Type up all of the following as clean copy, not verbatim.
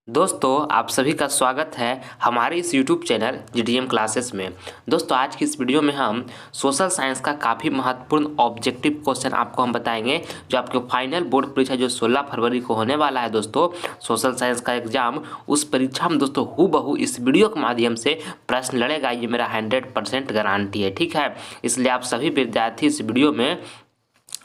दोस्तों आप सभी का स्वागत है हमारे इस YouTube चैनल GDM क्लासेस में। दोस्तों आज की इस वीडियो में हम सोशल साइंस का काफ़ी महत्वपूर्ण ऑब्जेक्टिव क्वेश्चन आपको हम बताएंगे जो आपके फाइनल बोर्ड परीक्षा जो 16 फरवरी को होने वाला है दोस्तों सोशल साइंस का एग्जाम। उस परीक्षा में दोस्तों हूबहू इस वीडियो के माध्यम से प्रश्न लड़ेगा, ये मेरा 100% गारंटी है, ठीक है। इसलिए आप सभी विद्यार्थी इस वीडियो में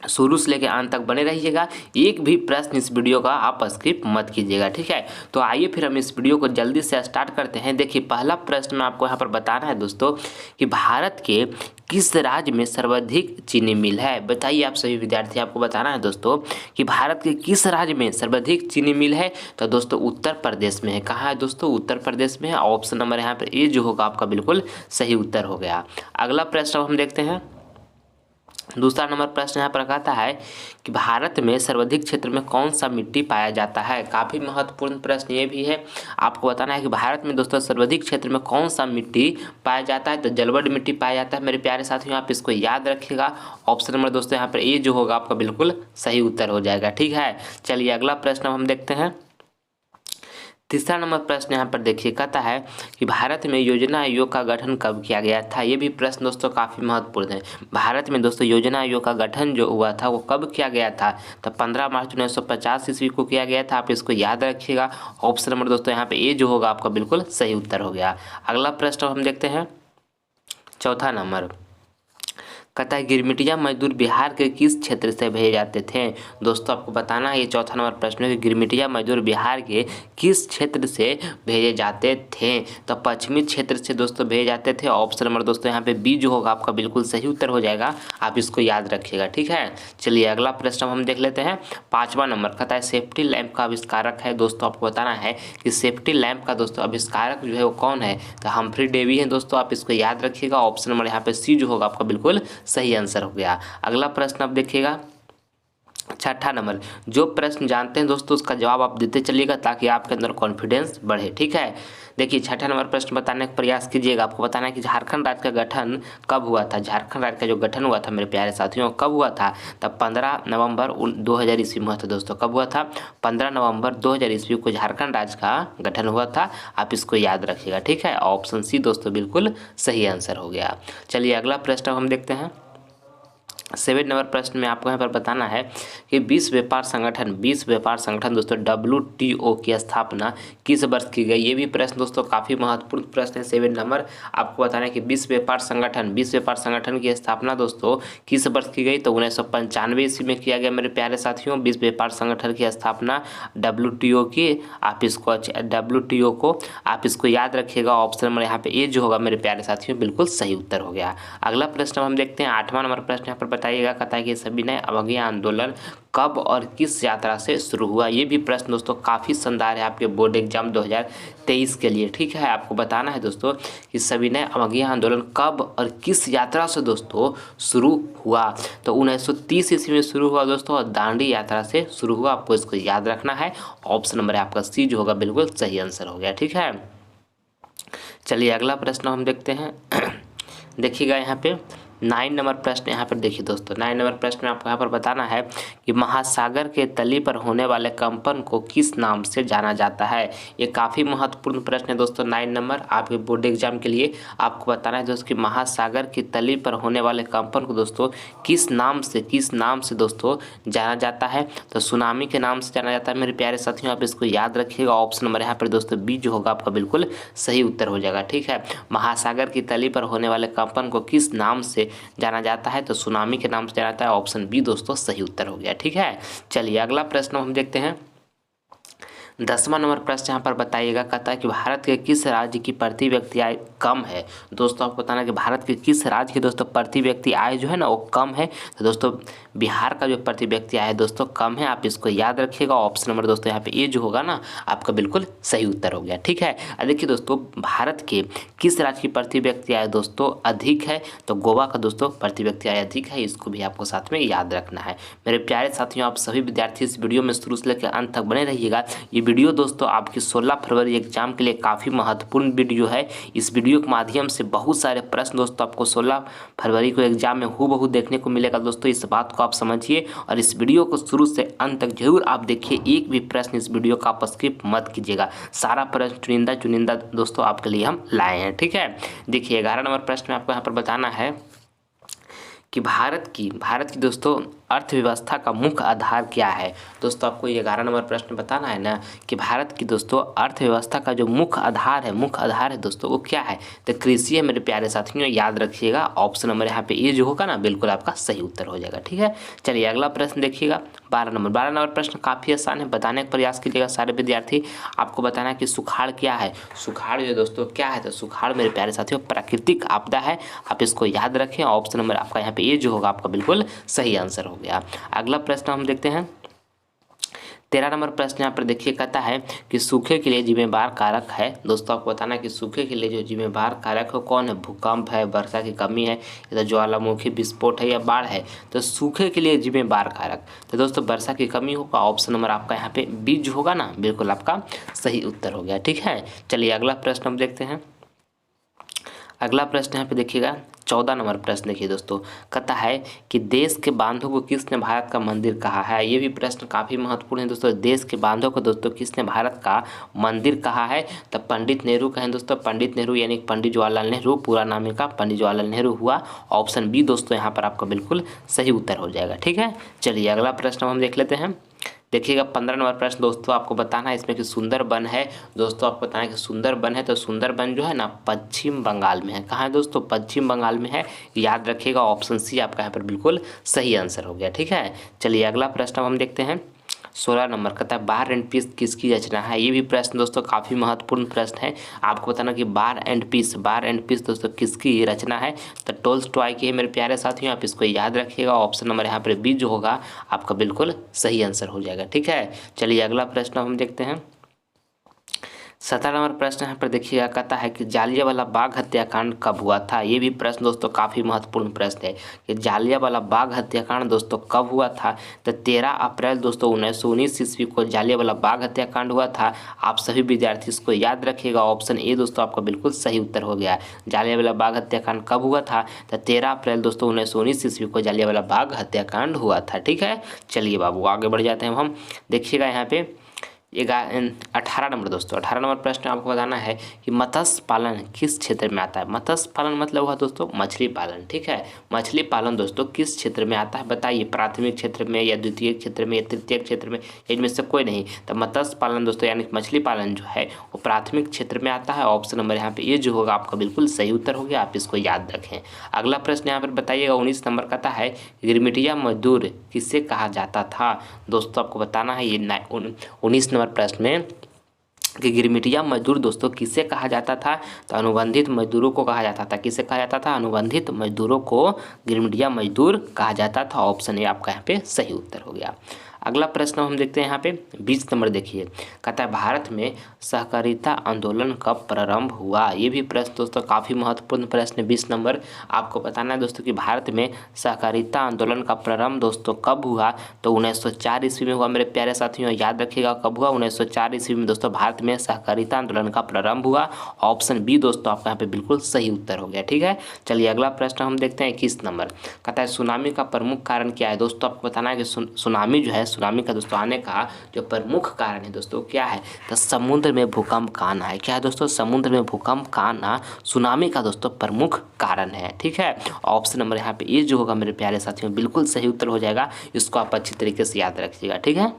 शुरू से लेकर अंत तक बने रहिएगा। एक भी प्रश्न इस वीडियो का आप स्किप मत कीजिएगा, ठीक है। तो आइए फिर हम इस वीडियो को जल्दी से स्टार्ट करते हैं। देखिए पहला प्रश्न मैं आपको यहाँ पर बताना है दोस्तों कि भारत के किस राज्य में सर्वाधिक चीनी मिल है। बताइए आप सभी विद्यार्थी, आपको बताना है दोस्तों कि भारत के किस राज्य में सर्वाधिक चीनी मिल है। तो दोस्तों उत्तर प्रदेश में है। कहाँ है दोस्तों? उत्तर प्रदेश में है। ऑप्शन नंबर यहाँ पर ए जो होगा आपका बिल्कुल सही उत्तर हो गया। अगला प्रश्न हम देखते हैं। दूसरा नंबर प्रश्न यहाँ पर कहता है कि भारत में सर्वाधिक क्षेत्र में कौन सा मिट्टी पाया जाता है। काफ़ी महत्वपूर्ण प्रश्न ये भी है। आपको बताना है कि भारत में दोस्तों सर्वाधिक क्षेत्र में कौन सा मिट्टी पाया जाता है। तो जलवड मिट्टी पाया जाता है मेरे प्यारे साथियों, आप इसको याद रखिएगा। ऑप्शन नंबर दोस्तों यहाँ पर ए जो होगा आपका बिल्कुल सही उत्तर हो जाएगा, ठीक है। चलिए अगला प्रश्न हम देखते हैं। तीसरा नंबर प्रश्न यहाँ पर देखिए, कहता है कि भारत में योजना आयोग का गठन कब किया गया था। ये भी प्रश्न दोस्तों काफ़ी महत्वपूर्ण है। भारत में दोस्तों योजना आयोग का गठन जो हुआ था वो कब किया गया था। तो 15 मार्च 1950 ईस्वी को किया गया था, आप इसको याद रखिएगा। ऑप्शन नंबर दोस्तों यहाँ पे ए जो होगा आपका बिल्कुल सही उत्तर हो गया। अगला प्रश्न हम देखते हैं। चौथा नंबर कहता है गिरमिटिया मजदूर बिहार के किस क्षेत्र से भेजे जाते थे। दोस्तों आपको बताना है, ये चौथा नंबर प्रश्न है कि गिरमिटिया मजदूर बिहार के किस क्षेत्र से भेजे जाते थे। तो पश्चिमी क्षेत्र से दोस्तों भेजे जाते थे। ऑप्शन नंबर दोस्तों यहाँ पे बी जो होगा आपका बिल्कुल सही उत्तर हो जाएगा, आप इसको याद रखिएगा, ठीक है। चलिए अगला प्रश्न हम देख लेते हैं। पाँचवा नंबर कहता है सेफ्टी लैम्प का आविष्कारक है। दोस्तों आपको बताना है कि सेफ्टी लैम्प का दोस्तों आविष्कारक जो है वो कौन है। तो हम्फ्री डेवी है दोस्तों, आप इसको याद रखिएगा। ऑप्शन नंबर यहाँ पे सी जो होगा आपका बिल्कुल सही आंसर हो गया। अगला प्रश्न आप देखिएगा। छठा नंबर, जो प्रश्न जानते हैं दोस्तों उसका जवाब आप देते चलिएगा ताकि आपके अंदर कॉन्फिडेंस बढ़े, ठीक है। देखिए छठा नंबर प्रश्न बताने का प्रयास कीजिएगा। आपको बताना है कि झारखंड राज्य का गठन कब हुआ था। झारखंड राज्य का जो गठन हुआ था मेरे प्यारे साथियों कब हुआ था। तब 15 नवंबर 2000 ईस्वी में हुआ था दोस्तों। कब हुआ था? 15 नवंबर 2000 ईस्वी को झारखंड राज्य का गठन हुआ था, आप इसको याद रखिएगा, ठीक है। ऑप्शन सी दोस्तों बिल्कुल सही आंसर हो गया। चलिए अगला प्रश्न हम देखते हैं। 7 नंबर प्रश्न में आपको यहाँ पर बताना है कि विश्व व्यापार संगठन दोस्तों WTO की स्थापना किस वर्ष की गई। ये भी प्रश्न दोस्तों काफ़ी महत्वपूर्ण प्रश्न है। 7 नंबर आपको बताना है कि विश्व व्यापार संगठन की स्थापना दोस्तों किस वर्ष की गई। तो 1995 ईस्वी में किया गया मेरे प्यारे साथियों। विश्व व्यापार संगठन की स्थापना WTO की, आप इसको WTO को आप इसको याद रखिएगा। ऑप्शन नंबर यहाँ पे ए जो होगा मेरे प्यारे साथियों बिल्कुल सही उत्तर हो गया। अगला प्रश्न हम देखते हैं। 8वां नंबर प्रश्न यहाँ पर बताइएगा, कहता है कि सविनय अवज्ञा आंदोलन कब और किस यात्रा से शुरू हुआ। ये भी प्रश्न दोस्तों काफ़ी शानदार है आपके बोर्ड एग्जाम 2023 के लिए, ठीक है। आपको बताना है दोस्तों कि सविनय अवज्ञा आंदोलन कब और किस यात्रा से दोस्तों शुरू हुआ। तो 1930 ईस्वी में शुरू हुआ दोस्तों और दांडी यात्रा से शुरू हुआ, आपको इसको याद रखना है। ऑप्शन नंबर आपका सी जो होगा बिल्कुल सही आंसर हो गया, ठीक है। चलिए अगला प्रश्न हम देखते हैं। देखिएगा यहाँ पे 9 नंबर प्रश्न यहाँ पर देखिए दोस्तों। 9 नंबर प्रश्न में आपको यहाँ पर बताना है कि महासागर के तली पर होने वाले कंपन को किस नाम से जाना जाता है। ये काफ़ी महत्वपूर्ण प्रश्न है दोस्तों। 9 नंबर आपके बोर्ड एग्जाम के लिए आपको बताना है दोस्तों कि महासागर की तली पर होने वाले कंपन को दोस्तों किस नाम से दोस्तों जाना जाता है। तो सुनामी के नाम से जाना जाता है मेरे प्यारे साथियों, आप इसको याद रखिएगा। ऑप्शन नंबर यहाँ पर दोस्तों बी जो होगा आपका बिल्कुल सही उत्तर हो जाएगा, ठीक है। महासागर की तली पर होने वाले कंपन को किस नाम से जाना जाता है। तो सुनामी के नाम से जाना जाता है। ऑप्शन बी दोस्तों सही उत्तर हो गया, ठीक है। चलिए अगला प्रश्न हम देखते हैं। 10वां नंबर प्रश्न यहाँ पर बताइएगा, कहता है कि भारत के किस राज्य की प्रति व्यक्ति आय कम है। दोस्तों आपको बताना है कि भारत के किस राज्य की दोस्तों प्रति व्यक्ति आय जो है ना वो कम है। तो दोस्तों बिहार का जो प्रति व्यक्ति आय है दोस्तों कम है, आप इसको याद रखिएगा। ऑप्शन नंबर दोस्तों यहाँ पे ए जो होगा ना आपका बिल्कुल सही उत्तर हो गया, ठीक है। देखिए दोस्तों भारत के किस राज्य की प्रति व्यक्ति आय दोस्तों अधिक है। तो गोवा का दोस्तों प्रति व्यक्ति आय अधिक है, इसको भी आपको साथ में याद रखना है। मेरे प्यारे साथियों, आप सभी विद्यार्थी इस वीडियो में शुरू से लेकर अंत तक बने रहिएगा। ये वीडियो दोस्तों आपकी 16 फरवरी एग्जाम के लिए काफ़ी महत्वपूर्ण वीडियो है। इस वीडियो के माध्यम से बहुत सारे प्रश्न दोस्तों आपको 16 फरवरी को एग्जाम में हूबहू देखने को मिलेगा। दोस्तों इस बात को आप समझिए और इस वीडियो को शुरू से अंत तक जरूर आप देखिए। एक भी प्रश्न इस वीडियो का आप स्किप मत कीजिएगा। सारा प्रश्न चुनिंदा दोस्तों आपके लिए हम लाए हैं। ठीक है, देखिए 11 नंबर प्रश्न में आपको यहाँ पर बताना है कि भारत की दोस्तों अर्थव्यवस्था का मुख्य आधार क्या है। दोस्तों आपको ये 11 नंबर प्रश्न बताना है ना कि भारत की दोस्तों अर्थव्यवस्था का जो मुख्य आधार है दोस्तों वो क्या है। तो कृषि है मेरे प्यारे साथियों, याद रखिएगा। ऑप्शन नंबर यहाँ पे ए जो होगा ना बिल्कुल आपका सही उत्तर हो जाएगा। ठीक है, चलिए अगला प्रश्न देखिएगा 12 नंबर प्रश्न काफ़ी आसान है, बताने का प्रयास कीजिएगा सारे विद्यार्थी। आपको बताना है कि सुखाड़ क्या है। सुखाड़ जो दोस्तों क्या है, तो सुखाड़ मेरे प्यारे साथियों प्राकृतिक आपदा है। आप इसको याद रखें। ऑप्शन नंबर आपका यहाँ पे ए जो होगा आपका बिल्कुल सही आंसर हो गया। अगला प्रश्न हम देखते हैं 13 नंबर प्रश्न यहाँ पर देखिए, कहता है कि सूखे के लिए जिम्मेवार कारक है। दोस्तों आपको बताना है कि सूखे के लिए जो जिम्मेवार कारक है कौन है। भूकंप है, वर्षा की कमी है, या तो ज्वालामुखी विस्फोट है, या बाढ़ है। तो सूखे के लिए जिम्मेवार कारक तो दोस्तों वर्षा की कमी होगा। ऑप्शन नंबर आपका यहाँ पे बीज होगा ना, बिल्कुल आपका सही उत्तर हो गया। ठीक है, चलिए अगला प्रश्न हम देखते हैं। अगला प्रश्न यहाँ पे देखिएगा 14 नंबर प्रश्न देखिए दोस्तों, कहता है कि देश के बांधों को किसने भारत का मंदिर कहा है। ये भी प्रश्न काफ़ी महत्वपूर्ण है दोस्तों। देश के बांधों को दोस्तों किसने भारत का मंदिर कहा है। तो पंडित नेहरू कहें दोस्तों, पंडित नेहरू यानी पंडित जवाहरलाल नेहरू, पूरा नाम इनका पंडित जवाहरलाल नेहरू हुआ। ऑप्शन बी दोस्तों यहाँ पर आपका बिल्कुल सही उत्तर हो जाएगा। ठीक है, चलिए अगला प्रश्न हम देख लेते हैं। देखिएगा 15 नंबर प्रश्न दोस्तों आपको बताना है इसमें कि सुंदरबन है। दोस्तों आपको बताना है कि सुंदरबन है, तो सुंदरबन जो है ना पश्चिम बंगाल में है। कहाँ है दोस्तों, पश्चिम बंगाल में है। याद रखिएगा, ऑप्शन सी आपका यहाँ पर बिल्कुल सही आंसर हो गया। ठीक है, चलिए अगला प्रश्न हम देखते हैं 16 नंबर, कहता है बार एंड पीस किसकी रचना है। ये भी प्रश्न दोस्तों काफ़ी महत्वपूर्ण प्रश्न है। आपको बताना कि बार एंड पीस दोस्तों किसकी रचना है। तो टोल्स्टॉय की है मेरे प्यारे साथियों, आप इसको याद रखिएगा। ऑप्शन नंबर यहाँ पर बी जो होगा आपका बिल्कुल सही आंसर हो जाएगा। ठीक है, चलिए अगला प्रश्न हम देखते हैं। 17 नंबर प्रश्न यहाँ पर देखिएगा, कहता है कि जालियांवाला बाग हत्याकांड कब हुआ था। ये भी प्रश्न दोस्तों काफ़ी महत्वपूर्ण प्रश्न है कि जालियांवाला बाग हत्याकांड दोस्तों कब हुआ था। तो 13 अप्रैल दोस्तों 1919 ईस्वी को जालियांवाला बाग हत्याकांड हुआ था। आप सभी विद्यार्थी इसको याद रखिएगा। ऑप्शन ए दोस्तों आपका बिल्कुल सही उत्तर हो गया। जालियांवाला बाग हत्याकांड कब हुआ था। तो 13 अप्रैल दोस्तों 1919 ईस्वी को जालियांवाला बाग हत्याकांड हुआ था। ठीक है, चलिए बाबू आगे बढ़ जाते हैं हम। देखिएगा यहाँ पे 18 नंबर दोस्तों, 18 नंबर प्रश्न आपको बताना है कि मत्स्य पालन किस क्षेत्र में आता है। मत्स्य पालन मतलब हुआ दोस्तों मछली पालन। ठीक है, मछली पालन दोस्तों किस क्षेत्र में आता है बताइए। प्राथमिक क्षेत्र में, या द्वितीय क्षेत्र में, या तृतीय क्षेत्र में, इनमें से कोई नहीं। तो मत्स्य पालन दोस्तों यानी मछली पालन जो है वो प्राथमिक क्षेत्र में आता है। ऑप्शन नंबर यहाँ पे ये जो होगा आपका बिल्कुल सही उत्तर हो गया। आप इसको याद रखें। अगला प्रश्न यहाँ पर बताइएगा 19 नंबर कहता है गिरमिटिया मजदूर किससे कहा जाता था। दोस्तों आपको बताना है ये 19 प्रश्न में कि गिरमिटिया मजदूर दोस्तों किसे कहा जाता था। तो अनुबंधित मजदूरों को कहा जाता था। किसे कहा जाता था, अनुबंधित मजदूरों को गिरमिटिया मजदूर कहा जाता था। ऑप्शन ए आपका यहाँ पे सही उत्तर हो गया। अगला प्रश्न हम देखते हैं यहाँ पे 20 नंबर देखिए, कहता है भारत में सहकारिता आंदोलन कब प्रारंभ हुआ। ये भी प्रश्न दोस्तों काफ़ी महत्वपूर्ण प्रश्न है। 20 नंबर आपको बताना है दोस्तों कि भारत में सहकारिता आंदोलन का प्रारंभ दोस्तों कब हुआ। तो 1904 ईस्वी में हुआ मेरे प्यारे साथियों, याद रखिएगा कब हुआ। 1904 ईस्वी में दोस्तों भारत में सहकारिता आंदोलन का प्रारंभ हुआ। ऑप्शन बी दोस्तों आपका यहाँ पे बिल्कुल सही उत्तर हो गया। ठीक है, चलिए अगला प्रश्न हम देखते हैं 21 नंबर, कहता है सुनामी का प्रमुख कारण क्या है। दोस्तों आपको बताना है कि सुनामी जो है, सुनामी का दोस्तों आने का जो प्रमुख कारण है दोस्तों क्या है। तो समुद्र में भूकंप का आना है। क्या है दोस्तों, समुद्र में भूकंप का आना सुनामी का दोस्तों प्रमुख कारण है। ठीक है, ऑप्शन नंबर यहाँ पे ये जो होगा मेरे प्यारे साथियों बिल्कुल सही उत्तर हो जाएगा। इसको आप अच्छी तरीके से याद रखिएगा। ठीक है,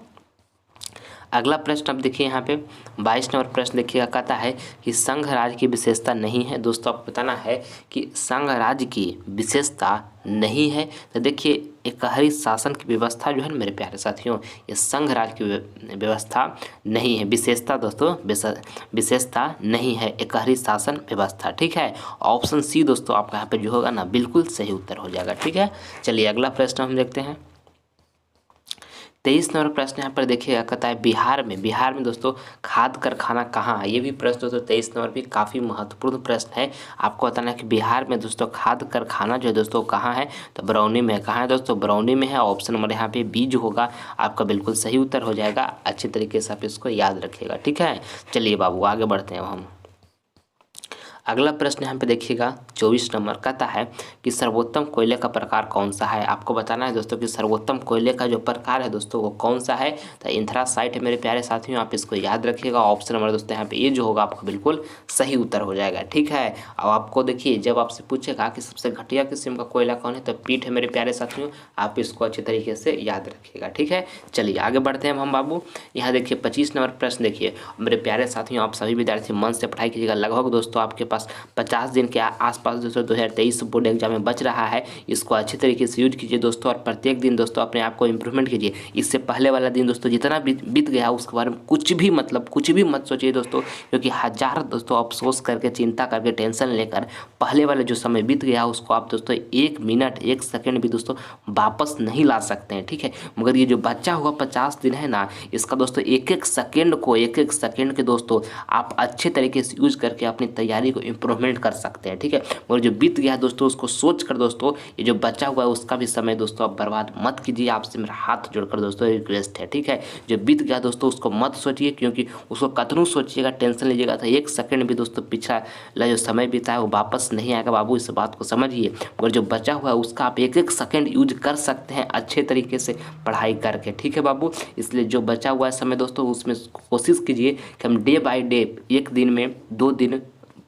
अगला प्रश्न अब देखिए यहाँ पे 22 नंबर प्रश्न देखिएगा, कहता है कि संघ राज्य की विशेषता नहीं है। दोस्तों आपको बताना है कि संघ राज्य की विशेषता नहीं है। तो देखिए एकहरी शासन की व्यवस्था जो है मेरे प्यारे साथियों, ये संघ राज्य की व्यवस्था नहीं है। विशेषता दोस्तों विशेषता नहीं है एकहरी शासन व्यवस्था। ठीक है, ऑप्शन सी दोस्तों आपका यहाँ पे जो होगा ना बिल्कुल सही उत्तर हो जाएगा। ठीक है, चलिए अगला प्रश्न हम देखते हैं 23 नंबर प्रश्न यहाँ पर देखिएगा, कहता है बिहार में दोस्तों खाद कारखाना कहाँ है। ये भी प्रश्न दोस्तों 23 नंबर भी काफ़ी महत्वपूर्ण प्रश्न है। आपको बताना है कि बिहार में दोस्तों खाद कारखाना जो है दोस्तों कहाँ है, तो बरौनी में है। कहाँ है दोस्तों, बरौनी में है। ऑप्शन नंबर यहाँ पे बी जो होगा आपका बिल्कुल सही उत्तर हो जाएगा। अच्छे तरीके से आप इसको याद रखिएगा, ठीक है। चलिए बाबू आगे बढ़ते हैं हम। अगला प्रश्न यहाँ पे देखिएगा 24 नंबर, कहता है कि सर्वोत्तम कोयले का प्रकार कौन सा है। आपको बताना है दोस्तों कि सर्वोत्तम कोयले का जो प्रकार है दोस्तों वो कौन सा है, तो एंथ्रासाइट है मेरे प्यारे साथियों। आप इसको याद रखिएगा। ऑप्शन नंबर दोस्तों यहाँ पे ये जो होगा आपका बिल्कुल सही उत्तर हो जाएगा, ठीक है। अब आपको देखिए जब आपसे पूछेगा कि सबसे घटिया किस्म का कोयला कौन है, तो पीट है मेरे प्यारे साथियों। आप इसको अच्छे तरीके से याद रखिएगा, ठीक है। चलिए आगे बढ़ते हैं हम बाबू। यहाँ देखिए 25 नंबर प्रश्न देखिए मेरे प्यारे साथियों, आप सभी विद्यार्थी मन से पढ़ाई कीजिएगा। लगभग दोस्तों आपके पास 50 दिन के आसपास दोस्तों 2023 बोर्ड एग्जाम में बच रहा है। इसको अच्छे तरीके से यूज कीजिए दोस्तों, और प्रत्येक दिन दोस्तों अपने आप को इम्प्रूवमेंट कीजिए। इससे पहले वाला दिन दोस्तों जितना बीत गया उसके बारे में कुछ भी मत सोचिए दोस्तों, क्योंकि हजार दोस्तों अफसोस करके, चिंता करके, टेंशन लेकर पहले वाले जो समय बीत गया उसको आप दोस्तों 1 मिनट 1 सेकेंड भी दोस्तों वापस नहीं ला सकते हैं, ठीक है। मगर ये जो बचा हुआ 50 दिन है ना, इसका दोस्तों एक एक सेकेंड के दोस्तों आप अच्छे तरीके से यूज करके अपनी तैयारी को इम्प्रूवमेंट कर सकते हैं, ठीक है। और जो बीत गया दोस्तों उसको सोच कर दोस्तों ये जो बचा हुआ है उसका भी समय दोस्तों आप बर्बाद मत कीजिए। आपसे मेरा हाथ जोड़कर दोस्तों रिक्वेस्ट है, ठीक है। जो बीत गया दोस्तों उसको मत सोचिए, क्योंकि उसको कतनू सोचिएगा, टेंशन लीजिएगा तो 1 सेकेंड भी दोस्तों पिछला जो समय बीता है वो वापस नहीं आएगा बाबू, इस बात को समझिए। और जो बचा हुआ है उसका आप एक सेकेंड यूज कर सकते हैं अच्छे तरीके से पढ़ाई करके, ठीक है बाबू। इसलिए जो बचा हुआ है समय दोस्तों उसमें कोशिश कीजिए कि हम डे बाय डे, 1 दिन में 2 दिन,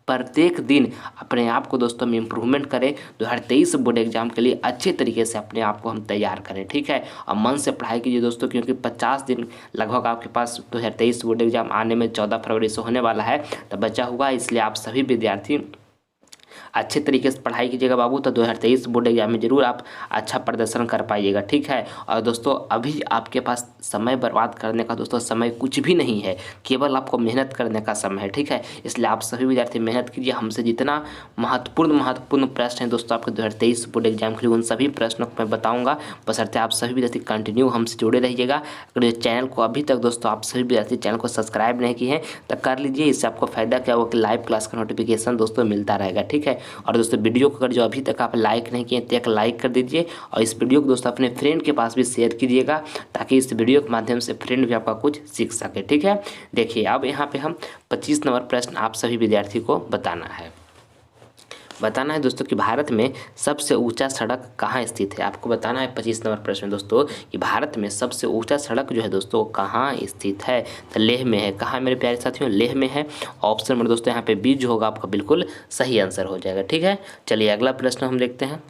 प्रत्येक दिन अपने आप को दोस्तों हम इम्प्रूवमेंट करें। 2023 बोर्ड एग्जाम के लिए अच्छे तरीके से अपने आप को हम तैयार करें, ठीक है। और मन से पढ़ाई कीजिए दोस्तों, क्योंकि 50 दिन लगभग आपके पास 2023 बोर्ड एग्जाम आने में 14 फरवरी से होने वाला है, तो बचा हुआ। इसलिए आप सभी विद्यार्थी अच्छे तरीके से पढ़ाई कीजिएगा बाबू, तो 2023 बोर्ड एग्जाम में जरूर आप अच्छा प्रदर्शन कर पाइएगा, ठीक है। और दोस्तों अभी आपके पास समय बर्बाद करने का दोस्तों समय कुछ भी नहीं है, केवल आपको मेहनत करने का समय है, ठीक है। इसलिए आप सभी विद्यार्थी मेहनत कीजिए। हमसे जितना महत्वपूर्ण प्रश्न है दोस्तों आपके 2023 बोर्ड एग्जाम के लिए, उन सभी प्रश्नों को मैं बताऊँगा। बशर्ते आप सभी विद्यार्थी कंटिन्यू हमसे जुड़े रहिएगा। अगर चैनल को अभी तक दोस्तों आप सभी विद्यार्थी चैनल को सब्सक्राइब नहीं किए हैं तो कर लीजिए। इससे आपको फायदा क्या होगा कि लाइव क्लास का नोटिफिकेशन दोस्तों मिलता रहेगा, ठीक है। और दोस्तों वीडियो को अगर जो अभी तक आप लाइक नहीं किए तो एक लाइक कर दीजिए, और इस वीडियो को दोस्तों अपने फ्रेंड के पास भी शेयर कीजिएगा, ताकि इस वीडियो के माध्यम से फ्रेंड भी आपका कुछ सीख सके, ठीक है। देखिए अब यहाँ पे हम 25 नंबर प्रश्न आप सभी विद्यार्थी को बताना है दोस्तों कि भारत में सबसे ऊंचा सड़क कहाँ स्थित है। आपको बताना है 25 नंबर प्रश्न दोस्तों कि भारत में सबसे ऊंचा सड़क जो है दोस्तों कहाँ स्थित है, तो लेह में है। कहाँ मेरे प्यारे साथियों, लेह में है। ऑप्शन नंबर दोस्तों यहाँ पे बी जो होगा आपका बिल्कुल सही आंसर हो जाएगा, ठीक है। चलिए अगला प्रश्न हम देखते हैं।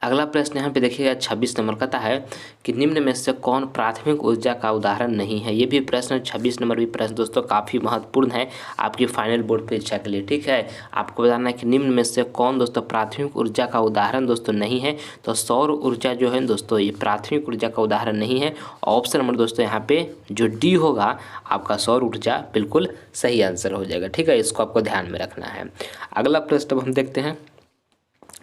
अगला प्रश्न यहाँ पे देखिएगा 26 नंबर, कहता है कि निम्न में से कौन प्राथमिक ऊर्जा का उदाहरण नहीं है। ये भी प्रश्न 26 नंबर भी प्रश्न दोस्तों काफ़ी महत्वपूर्ण है आपकी फाइनल बोर्ड परीक्षा के लिए, ठीक है। आपको बताना है कि निम्न में से कौन दोस्तों प्राथमिक ऊर्जा का उदाहरण दोस्तों नहीं है, तो सौर ऊर्जा जो है दोस्तों ये प्राथमिक ऊर्जा का उदाहरण नहीं है। ऑप्शन नंबर दोस्तों यहाँ पे जो डी होगा आपका सौर ऊर्जा बिल्कुल सही आंसर हो जाएगा, ठीक है। इसको आपको ध्यान में रखना है। अगला प्रश्न हम देखते हैं।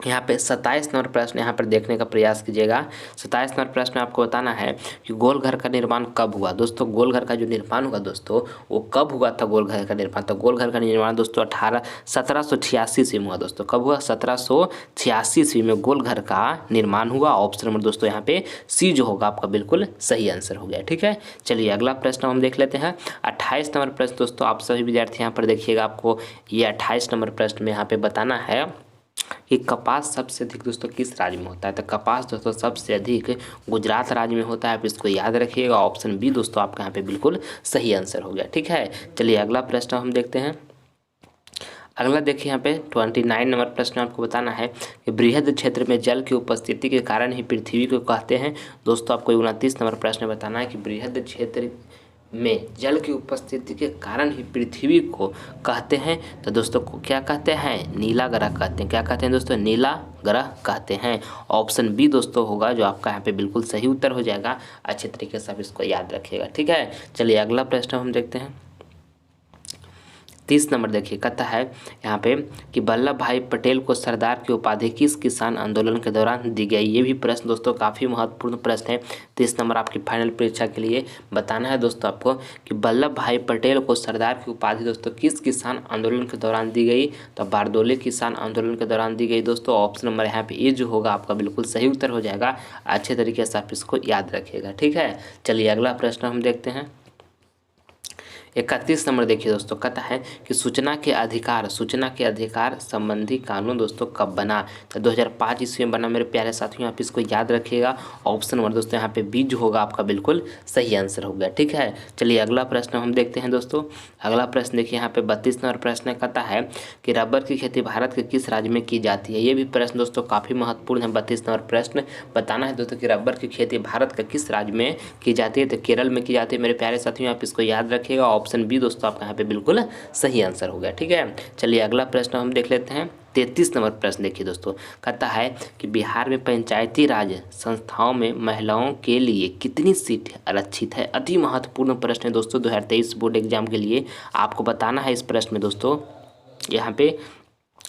यहाँ पे 27 नंबर प्रश्न यहाँ पर देखने का प्रयास कीजिएगा। 27 नंबर प्रश्न में आपको बताना है कि गोल घर का निर्माण कब हुआ। दोस्तों गोल घर का जो निर्माण हुआ दोस्तों वो कब हुआ था गोल घर का निर्माण, तो गोल घर का निर्माण दोस्तों 1786 ईस्वी में हुआ। दोस्तों कब हुआ, 1786 ईस्वी में गोल घर का निर्माण हुआ। ऑप्शन नंबर दोस्तों यहाँ पे सी जो होगा आपका बिल्कुल सही आंसर हो गया, ठीक है। चलिए अगला प्रश्न हम देख लेते हैं। 28 नंबर प्रश्न दोस्तों आप सभी विद्यार्थी यहाँ पर देखिएगा, आपको ये 28 नंबर प्रश्न में यहाँ पे बताना है कि कपास सबसे अधिक दोस्तों किस राज्य में होता है, तो कपास दोस्तों सबसे अधिक गुजरात राज्य में होता है। आप इसको याद रखिएगा। ऑप्शन बी दोस्तों आपका यहाँ पे बिल्कुल सही आंसर हो गया, ठीक है। चलिए अगला प्रश्न हम देखते हैं। अगला देखिए यहाँ पे 29 नंबर प्रश्न आपको बताना है कि बृहद क्षेत्र में जल की उपस्थिति के कारण ही पृथ्वी को कहते हैं। दोस्तों आपको 29 नंबर प्रश्न बताना है कि बृहद क्षेत्र में जल की उपस्थिति के कारण ही पृथ्वी को कहते हैं, तो दोस्तों को क्या कहते हैं, नीला ग्रह कहते हैं। क्या कहते हैं दोस्तों, नीला ग्रह कहते हैं। ऑप्शन बी दोस्तों होगा जो आपका यहाँ पे बिल्कुल सही उत्तर हो जाएगा। अच्छे तरीके से आप इसको याद रखिएगा, ठीक है। चलिए अगला प्रश्न हम देखते हैं। 30 नंबर देखिए, कहता है यहाँ पे कि वल्लभ भाई पटेल को सरदार की उपाधि किस किसान आंदोलन के दौरान दी गई। ये भी प्रश्न दोस्तों काफ़ी महत्वपूर्ण प्रश्न है। 30 नंबर आपकी फाइनल परीक्षा के लिए बताना है दोस्तों आपको कि वल्लभ भाई पटेल को सरदार की उपाधि दोस्तों किस किसान आंदोलन के दौरान दी गई। तो बारदोली किसान आंदोलन के दौरान दी गई दोस्तों। ऑप्शन नंबर यहाँ पे ए जो होगा आपका बिल्कुल सही उत्तर हो जाएगा। अच्छे तरीके से आप इसको याद रखिएगा, ठीक है। चलिए अगला प्रश्न हम देखते हैं। 31 नंबर देखिए दोस्तों, कहता है कि सूचना के अधिकार संबंधी कानून दोस्तों कब बना। तो 2005 ईस्वी में बना मेरे प्यारे साथियों, आप इसको याद रखिएगा। ऑप्शन नंबर दोस्तों यहाँ पे बी जो होगा आपका बिल्कुल सही आंसर हो गया, ठीक है। चलिए अगला प्रश्न हम देखते हैं दोस्तों। अगला प्रश्न देखिए यहाँ पे 32 नंबर प्रश्न कहता है कि रबर की खेती भारत के किस राज्य में की जाती है। ये भी प्रश्न दोस्तों काफ़ी महत्वपूर्ण है। 32 नंबर प्रश्न बताना है दोस्तों कि रबर की खेती भारत के किस राज्य में की जाती है। तो केरल में की जाती है मेरे प्यारे साथियों, आप इसको याद रखिएगा। ऑप्शन बी दोस्तों आपका यहाँ पे बिल्कुल सही आंसर हो गया, ठीक है। चलिए अगला प्रश्न हम देख लेते हैं। 33 नंबर प्रश्न देखिए दोस्तों, कहता है कि बिहार में पंचायती राज संस्थाओं में महिलाओं के लिए कितनी सीट आरक्षित है। अति महत्वपूर्ण प्रश्न है दोस्तों 2023 बोर्ड एग्जाम के लिए। आपको बताना है इस प्रश्न में दोस्तों, यहाँ पे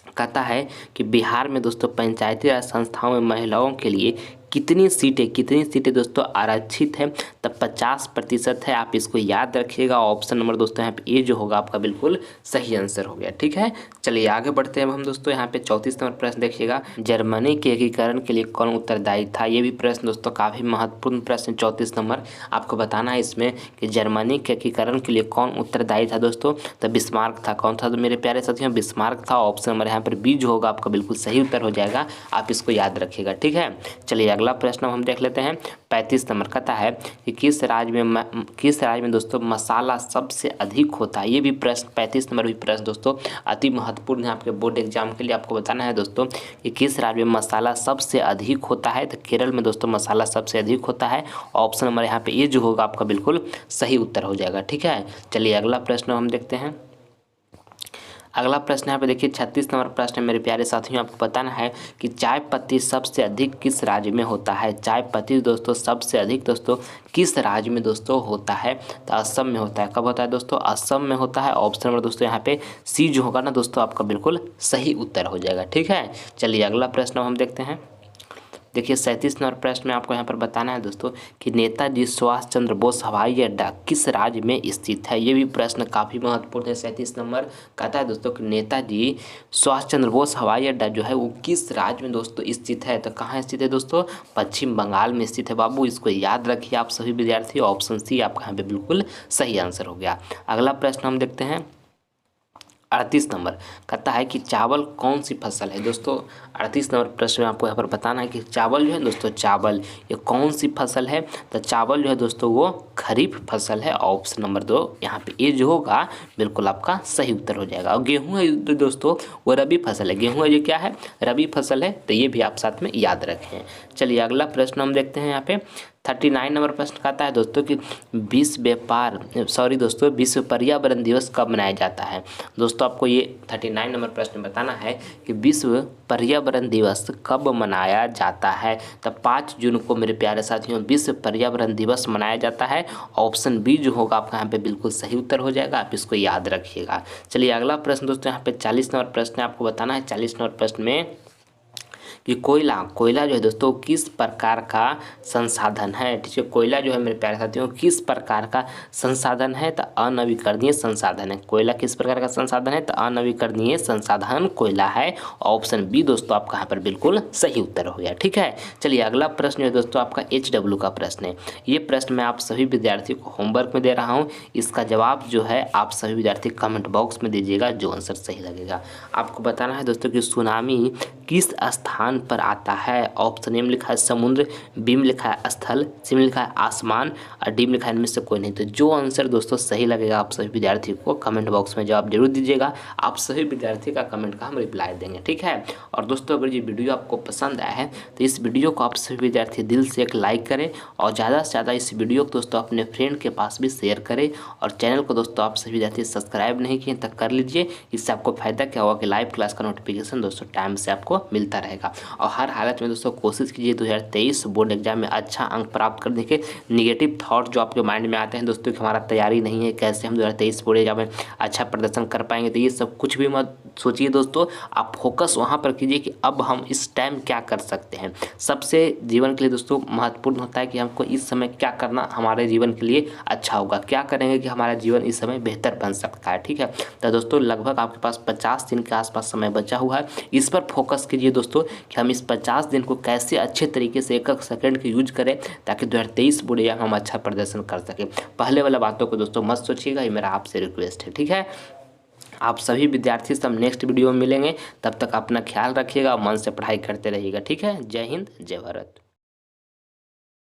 कहता है कि बिहार में दोस्तों पंचायती राज संस्थाओं में महिलाओं के लिए कितनी सीटें दोस्तों आरक्षित है। तब 50% है, आप इसको याद रखिएगा। ऑप्शन नंबर दोस्तों यहाँ पे ए जो होगा आपका बिल्कुल सही आंसर हो गया, ठीक है। चलिए आगे बढ़ते हैं हम दोस्तों। यहाँ पे 34 नंबर प्रश्न देखिएगा, जर्मनी के एकीकरण के लिए कौन उत्तरदायी था। ये भी प्रश्न दोस्तों काफ़ी महत्वपूर्ण प्रश्न। 34 नंबर आपको बताना है इसमें कि जर्मनी के एकीकरण के लिए कौन उत्तरदायी था दोस्तों। तो बिस्मार्क था। कौन था तो मेरे प्यारे साथियों, बिस्मार्क था। ऑप्शन नंबर यहाँ पर बी जो होगा आपका बिल्कुल सही उत्तर हो जाएगा। आप इसको याद रखिएगा, ठीक है। चलिए अगला प्रश्न हम देख लेते हैं। 35 नंबर कहता है कि किस राज्य में दोस्तों मसाला सबसे अधिक होता है। ये भी प्रश्न 35 नंबर भी प्रश्न दोस्तों अति महत्वपूर्ण है आपके बोर्ड एग्जाम के लिए। आपको बताना है दोस्तों कि किस राज्य में मसाला सबसे अधिक होता है। तो केरल में दोस्तों मसाला सबसे अधिक होता है। ऑप्शन नंबर यहाँ पे ये जो होगा आपका बिल्कुल सही उत्तर हो जाएगा, ठीक है। चलिए अगला प्रश्न हम देखते हैं। अगला प्रश्न यहाँ पे देखिए 36 नंबर प्रश्न है मेरे प्यारे साथियों। आपको बताना है कि चाय पत्ती सबसे अधिक किस राज्य में होता है। चाय पत्ती दोस्तों सबसे अधिक दोस्तों किस राज्य में दोस्तों होता है। तो असम में होता है। कब होता है दोस्तों, असम में होता है। ऑप्शन नंबर दोस्तों यहाँ पे सी जो होगा ना दोस्तों आपका बिल्कुल सही उत्तर हो जाएगा, ठीक है। चलिए अगला प्रश्न हम देखते हैं। देखिए 37 नंबर प्रश्न में आपको यहाँ पर बताना है दोस्तों कि नेताजी सुभाष चंद्र बोस हवाई अड्डा किस राज्य में स्थित है। ये भी प्रश्न काफ़ी महत्वपूर्ण है। 37 नंबर कहता है दोस्तों कि नेताजी सुभाष चंद्र बोस हवाई अड्डा जो है वो किस राज्य में दोस्तों स्थित है। तो कहाँ स्थित है दोस्तों, पश्चिम बंगाल में स्थित है बाबू। इसको याद रखिए आप सभी विद्यार्थी। ऑप्शन सी आपका यहाँ पे बिल्कुल सही आंसर हो गया। अगला प्रश्न हम देखते हैं 38 नंबर कहता है कि चावल कौन सी फसल है दोस्तों। 38 नंबर प्रश्न में आपको यहाँ पर बताना है कि चावल जो है दोस्तों, चावल ये कौन सी फसल है। तो चावल जो है दोस्तों वो खरीफ फसल है। ऑप्शन नंबर 2 यहाँ पे ये जो होगा बिल्कुल आपका सही उत्तर हो जाएगा। और गेहूँ है दोस्तों वो रबी फसल है। गेहूँ ये क्या है, रबी फसल है। तो ये भी आप साथ में याद रखें। चलिए अगला प्रश्न हम देखते हैं। यहाँ पे 39 नंबर प्रश्न कहता है दोस्तों कि विश्व पर्यावरण दिवस कब मनाया जाता है। दोस्तों आपको ये 39 नंबर प्रश्न बताना है कि विश्व पर्यावरण दिवस कब मनाया जाता है। तो 5 जून को मेरे प्यारे साथियों विश्व पर्यावरण दिवस मनाया जाता है। ऑप्शन बी जो होगा आपका यहाँ पे बिल्कुल सही उत्तर हो जाएगा। आप इसको याद रखिएगा। चलिए अगला प्रश्न दोस्तों यहाँ पे 40 नंबर प्रश्न है। आपको बताना है 40 नंबर प्रश्न में कि कोयला जो है दोस्तों किस प्रकार का संसाधन है। ठीक है, कोयला जो है मेरे प्यारे साथियों किस प्रकार का संसाधन है। तो अनवीकरणीय संसाधन है। कोयला किस प्रकार का संसाधन है, तो अनवीकरणीय संसाधन कोयला है। ऑप्शन बी दोस्तों आपका यहाँ पर बिल्कुल सही उत्तर हो गया, ठीक है। चलिए अगला प्रश्न है दोस्तों आपका HW का प्रश्न है। ये प्रश्न मैं आप सभी विद्यार्थियों को होमवर्क में दे रहा हूँ। इसका जवाब जो है आप सभी विद्यार्थी कमेंट बॉक्स में दीजिएगा, जो आंसर सही लगेगा। आपको बताना है दोस्तों कि सुनामी किस स्थान पर आता है। ऑप्शन ए में लिखा है समुद्र, बी में लिखा है स्थल, सी में लिखा है आसमान और डी में लिखा है इनमें से कोई नहीं। तो जो आंसर दोस्तों सही लगेगा आप सभी विद्यार्थियों को कमेंट बॉक्स में जवाब जरूर दीजिएगा। आप सभी विद्यार्थी का कमेंट का हम रिप्लाई देंगे, ठीक है। और दोस्तों अगर ये वीडियो आपको पसंद आया है तो इस वीडियो को आप सभी विद्यार्थी दिल से एक लाइक करें और ज़्यादा से ज़्यादा इस वीडियो को दोस्तों अपने फ्रेंड के पास भी शेयर करें। और चैनल को दोस्तों आप सभी विद्यार्थी सब्सक्राइब नहीं किए तक कर लीजिए। इससे आपको फायदा क्या होगा कि लाइव क्लास का नोटिफिकेशन दोस्तों टाइम से आपको आपको मिलता रहेगा। और हर हालत में दोस्तों कोशिश कीजिए 2023 बोर्ड एग्जाम में अच्छा अंक प्राप्त करने के। निगेटिव थॉट जो आपके माइंड में आते हैं दोस्तों कि हमारा तैयारी नहीं है, कैसे हम 2023 बोर्ड एग्जाम में अच्छा प्रदर्शन कर पाएंगे, तो ये सब कुछ भी मत सोचिए दोस्तों। आप फोकस वहाँ पर कीजिए कि अब हम इस टाइम क्या कर सकते हैं। सबसे जीवन के लिए दोस्तों महत्वपूर्ण होता है कि हमको इस समय क्या करना हमारे जीवन के लिए अच्छा होगा, क्या करेंगे कि हमारा जीवन इस समय बेहतर बन सकता है। ठीक है, तो दोस्तों लगभग आपके पास 50 दिन के आसपास समय बचा हुआ है। इस पर फोकस कीजिए दोस्तों कि हम इस 50 दिन को कैसे अच्छे तरीके से एक सेकंड के यूज करें ताकि 2023 बोर्ड एग्जाम हम अच्छा प्रदर्शन कर सकें। पहले वाला बातों को दोस्तों मत सोचिएगा, ये मेरा आपसे रिक्वेस्ट है। ठीक है, आप सभी विद्यार्थी से हम नेक्स्ट वीडियो में मिलेंगे। तब तक अपना ख्याल रखिएगा और मन से पढ़ाई करते रहिएगा। ठीक है, जय हिंद, जय भारत।